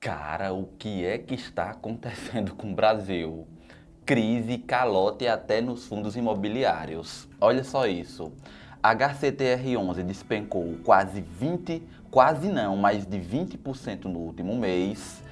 Cara, o que é que está acontecendo com o Brasil? Crise, calote até nos fundos imobiliários. Olha só isso. HCTR11 despencou quase não, mais de 20% no último mês.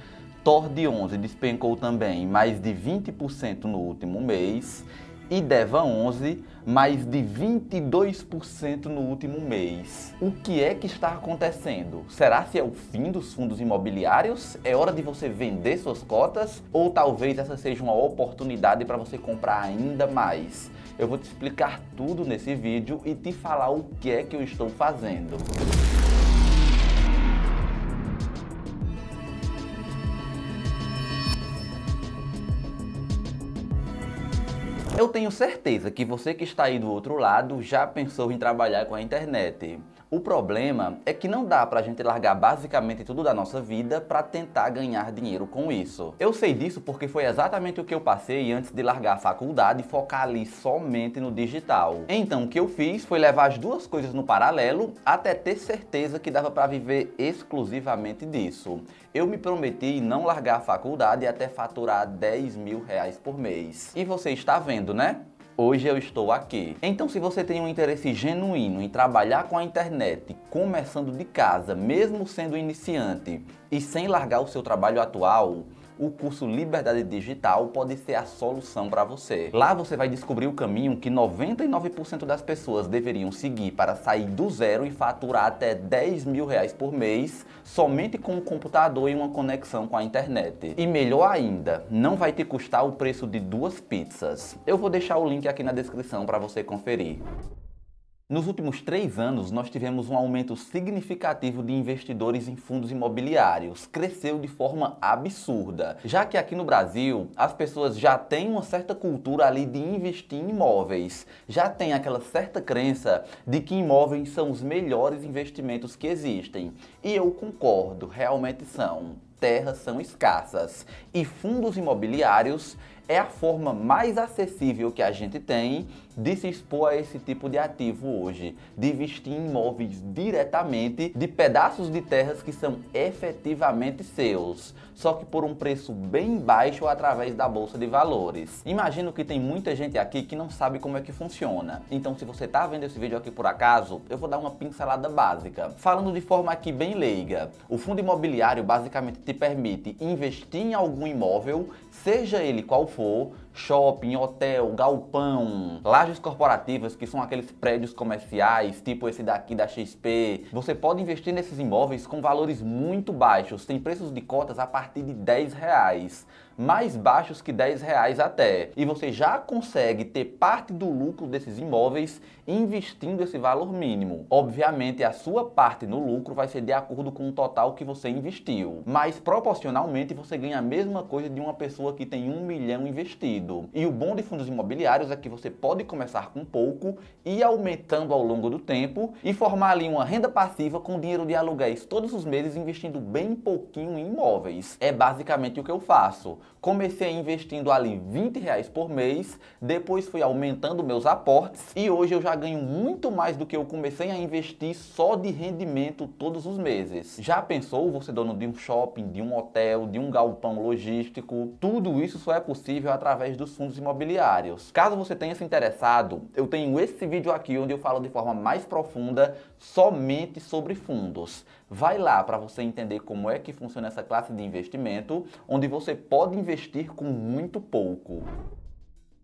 TORD11 despencou também mais de 20% no último mês. E DEVA11 mais de 22% no último mês. O que é que está acontecendo? Será que é o fim dos fundos imobiliários? É hora de você vender suas cotas? Ou talvez essa seja uma oportunidade para você comprar ainda mais? Eu vou te explicar tudo nesse vídeo e te falar o que é que eu estou fazendo. Eu tenho certeza que você que está aí do outro lado já pensou em trabalhar com a internet. O problema é que não dá pra gente largar basicamente tudo da nossa vida para tentar ganhar dinheiro com isso. Eu sei disso porque foi exatamente o que eu passei antes de largar a faculdade e focar ali somente no digital. Então o que eu fiz foi levar as duas coisas no paralelo até ter certeza que dava para viver exclusivamente disso. Eu me prometi não largar a faculdade e até faturar R$ 10.000 por mês. E você está vendo, né? Hoje eu estou aqui. Então, se você tem um interesse genuíno em trabalhar com a internet, começando de casa, mesmo sendo iniciante e sem largar o seu trabalho atual, o curso Liberdade Digital pode ser a solução para você. Lá você vai descobrir o caminho que 99% das pessoas deveriam seguir para sair do zero e faturar até R$ 10.000 por mês somente com um computador e uma conexão com a internet. E melhor ainda, não vai te custar o preço de 2 pizzas. Eu vou deixar o link aqui na descrição para você conferir. Nos últimos 3 anos, nós tivemos um aumento significativo de investidores em fundos imobiliários. Cresceu de forma absurda, já que aqui no Brasil, as pessoas já têm uma certa cultura ali de investir em imóveis. Já tem aquela certa crença de que imóveis são os melhores investimentos que existem. E eu concordo, realmente são. Terras são escassas e fundos imobiliários é a forma mais acessível que a gente tem de se expor a esse tipo de ativo hoje, de investir em imóveis diretamente de pedaços de terras que são efetivamente seus, só que por um preço bem baixo através da Bolsa de Valores. Imagino que tem muita gente aqui que não sabe como é que funciona, então se você está vendo esse vídeo aqui por acaso, eu vou dar uma pincelada básica. Falando de forma aqui bem leiga, o fundo imobiliário basicamente te permite investir em algum imóvel, seja ele qual for, shopping, hotel, galpão, lajes corporativas, que são aqueles prédios comerciais, tipo esse daqui da XP. Você pode investir nesses imóveis com valores muito baixos, tem preços de cotas a partir de R$ 10, mais baixos que R$ 10 até. E você já consegue ter parte do lucro desses imóveis investindo esse valor mínimo. Obviamente, a sua parte no lucro vai ser de acordo com o total que você investiu, mas proporcionalmente você ganha a mesma coisa de uma pessoa que tem 1 milhão investido. E o bom de fundos imobiliários é que você pode começar com pouco e ir aumentando ao longo do tempo e formar ali uma renda passiva com dinheiro de aluguéis todos os meses investindo bem pouquinho em imóveis. É basicamente o que eu faço. Comecei investindo ali R$ 20 por mês, depois fui aumentando meus aportes e hoje eu já ganho muito mais do que eu comecei a investir só de rendimento todos os meses. Já pensou você dono de um shopping, de um hotel, de um galpão logístico? Tudo isso só é possível através dos fundos imobiliários. Caso você tenha se interessado, eu tenho esse vídeo aqui onde eu falo de forma mais profunda somente sobre fundos. Vai lá para você entender como é que funciona essa classe de investimento, onde você pode investir com muito pouco.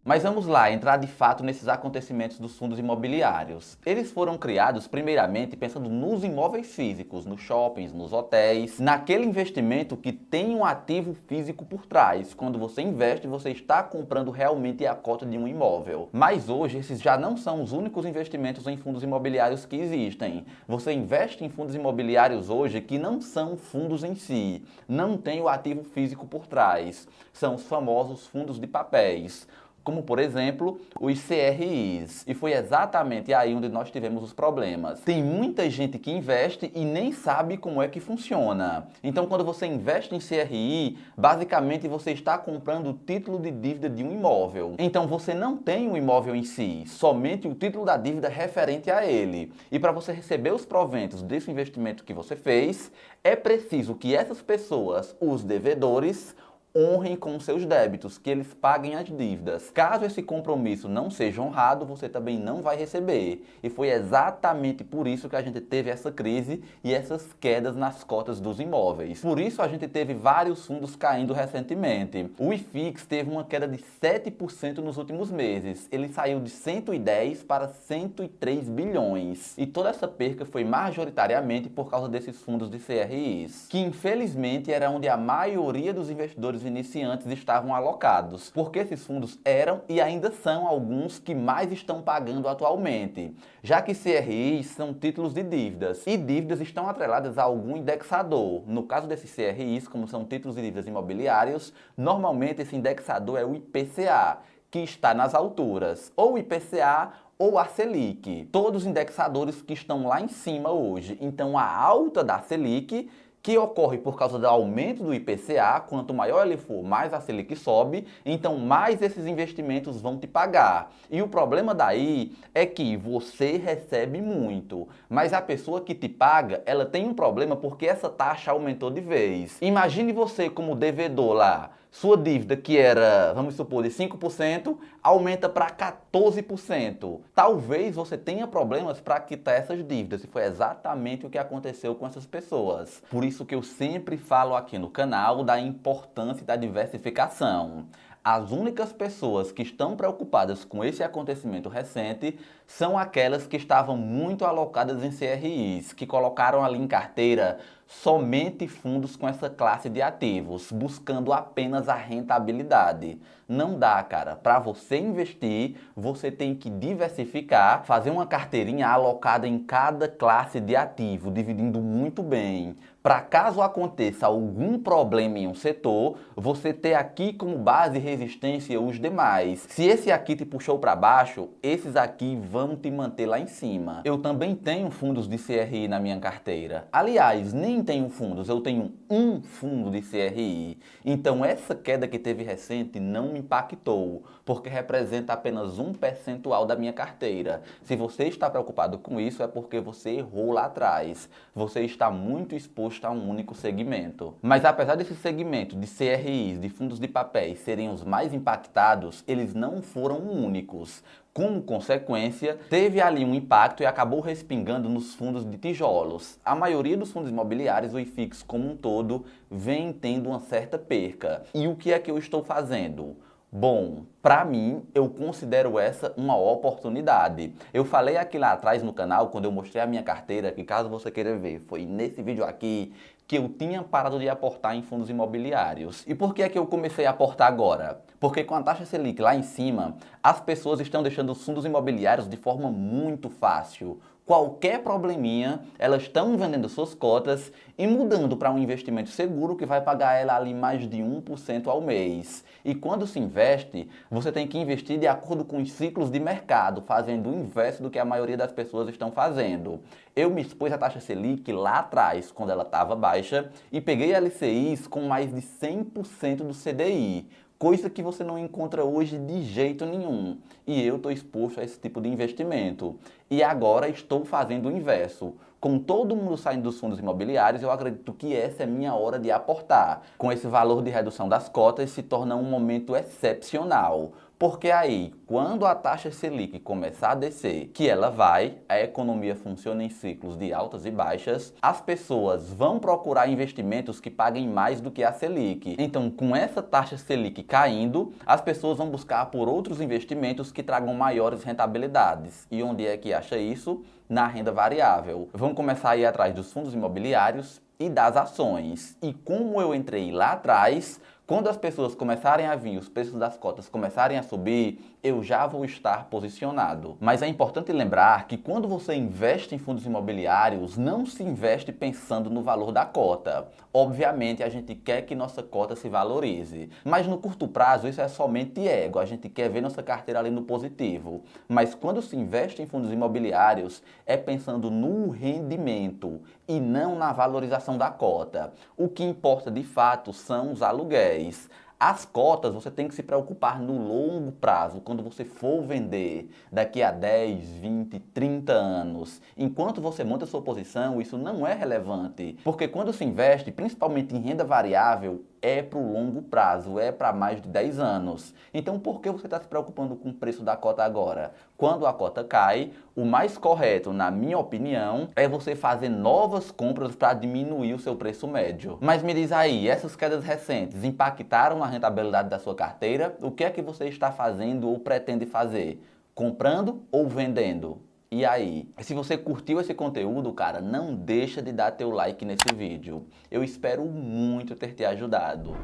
Mas vamos lá, entrar de fato nesses acontecimentos dos fundos imobiliários. Eles foram criados primeiramente pensando nos imóveis físicos, nos shoppings, nos hotéis, naquele investimento que tem um ativo físico por trás. Quando você investe, você está comprando realmente a cota de um imóvel. Mas hoje esses já não são os únicos investimentos em fundos imobiliários que existem. Você investe em fundos imobiliários hoje que não são fundos em si, não tem o ativo físico por trás. São os famosos fundos de papéis. como por exemplo os CRIs. E foi exatamente aí onde nós tivemos os problemas. Tem muita gente que investe e nem sabe como é que funciona. Então quando você investe em CRI, basicamente você está comprando o título de dívida de um imóvel. Então você não tem o imóvel em si, somente o título da dívida referente a ele. E para você receber os proventos desse investimento que você fez, é preciso que essas pessoas, os devedores, honrem com seus débitos, que eles paguem as dívidas. Caso esse compromisso não seja honrado, você também não vai receber. E foi exatamente por isso que a gente teve essa crise e essas quedas nas cotas dos imóveis. Por isso a gente teve vários fundos caindo recentemente. O IFIX teve uma queda de 7% nos últimos meses. Ele saiu de 110 para 103 bilhões. E toda essa perca foi majoritariamente por causa desses fundos de CRIs, que infelizmente era onde a maioria dos investidores iniciantes estavam alocados, porque esses fundos eram e ainda são alguns que mais estão pagando atualmente, já que CRIs são títulos de dívidas, e dívidas estão atreladas a algum indexador. No caso desses CRIs, como são títulos de dívidas imobiliários, normalmente esse indexador é o IPCA, que está nas alturas, ou o IPCA ou a Selic, todos os indexadores que estão lá em cima hoje. Então a alta da Selic, que ocorre por causa do aumento do IPCA, quanto maior ele for, mais a Selic sobe, então mais esses investimentos vão te pagar. E o problema daí é que você recebe muito, mas a pessoa que te paga, ela tem um problema porque essa taxa aumentou de vez. Imagine você como devedor lá, sua dívida que era, vamos supor, de 5%, aumenta para 14%. Talvez você tenha problemas para quitar essas dívidas, e foi exatamente o que aconteceu com essas pessoas. Por isso que eu sempre falo aqui no canal da importância da diversificação. As únicas pessoas que estão preocupadas com esse acontecimento recente são aquelas que estavam muito alocadas em CRIs, que colocaram ali em carteira somente fundos com essa classe de ativos, buscando apenas a rentabilidade. Não dá, cara. Para você investir, você tem que diversificar, fazer uma carteirinha alocada em cada classe de ativo, dividindo muito bem, para caso aconteça algum problema em um setor, você ter aqui como base e resistência os demais. Se esse aqui te puxou para baixo, esses aqui vão te manter lá em cima. Eu também tenho fundos de CRI na minha carteira. Aliás, nem tenho fundos, eu tenho um fundo de CRI. Então essa queda que teve recente não me impactou, porque representa apenas um percentual da minha carteira. Se você está preocupado com isso, é porque você errou lá atrás. Você está muito exposto a um único segmento. Mas apesar desse segmento de CRIs, de fundos de papéis, serem os mais impactados, eles não foram únicos. Como consequência, teve ali um impacto e acabou respingando nos fundos de tijolos. A maioria dos fundos imobiliários, o IFIX como um todo, vem tendo uma certa perca. E o que é que eu estou fazendo? Bom, para mim, eu considero essa uma oportunidade. Eu falei aqui lá atrás no canal, quando eu mostrei a minha carteira, que caso você queira ver, foi nesse vídeo aqui, que eu tinha parado de aportar em fundos imobiliários. E por que é que eu comecei a aportar agora? Porque com a taxa Selic lá em cima, as pessoas estão deixando os fundos imobiliários de forma muito fácil. Qualquer probleminha, elas estão vendendo suas cotas e mudando para um investimento seguro que vai pagar ela ali mais de 1% ao mês. E quando se investe, você tem que investir de acordo com os ciclos de mercado, fazendo o inverso do que a maioria das pessoas estão fazendo. Eu me expus à taxa Selic lá atrás, quando ela estava baixa, e peguei LCIs com mais de 100% do CDI. Coisa que você não encontra hoje de jeito nenhum. E eu estou exposto a esse tipo de investimento. E agora estou fazendo o inverso. Com todo mundo saindo dos fundos imobiliários, eu acredito que essa é a minha hora de aportar. Com esse valor de redução das cotas, se torna um momento excepcional. Porque aí, quando a taxa Selic começar a descer, que ela vai, a economia funciona em ciclos de altas e baixas, as pessoas vão procurar investimentos que paguem mais do que a Selic. Então, com essa taxa Selic caindo, as pessoas vão buscar por outros investimentos que tragam maiores rentabilidades. E onde é que acha isso? Na renda variável. Vão começar a ir atrás dos fundos imobiliários e das ações. E como eu entrei lá atrás, Quando as pessoas começarem a vir, os preços das cotas começarem a subir, eu já vou estar posicionado. Mas é importante lembrar que quando você investe em fundos imobiliários, não se investe pensando no valor da cota. Obviamente, a gente quer que nossa cota se valorize, mas no curto prazo isso é somente ego, a gente quer ver nossa carteira ali no positivo. Mas quando se investe em fundos imobiliários, é pensando no rendimento e não na valorização da cota. O que importa de fato são os aluguéis. As cotas você tem que se preocupar no longo prazo, quando você for vender daqui a 10, 20, 30 anos. Enquanto você monta a sua posição, isso não é relevante. Porque quando se investe, principalmente em renda variável, é para o longo prazo, é para mais de 10 anos. Então por que você está se preocupando com o preço da cota agora? Quando a cota cai, o mais correto, na minha opinião, é você fazer novas compras para diminuir o seu preço médio. Mas me diz aí, essas quedas recentes impactaram a rentabilidade da sua carteira? O que é que você está fazendo ou pretende fazer? Comprando ou vendendo? E aí? Se você curtiu esse conteúdo, cara, não deixa de dar teu like nesse vídeo. Eu espero muito ter te ajudado.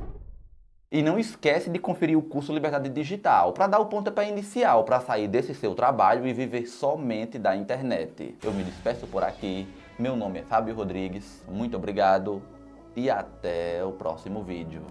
E não esquece de conferir o curso Liberdade Digital para dar o pontapé inicial para sair desse seu trabalho e viver somente da internet. Eu me despeço por aqui. Meu nome é Fábio Rodrigues. Muito obrigado e até o próximo vídeo.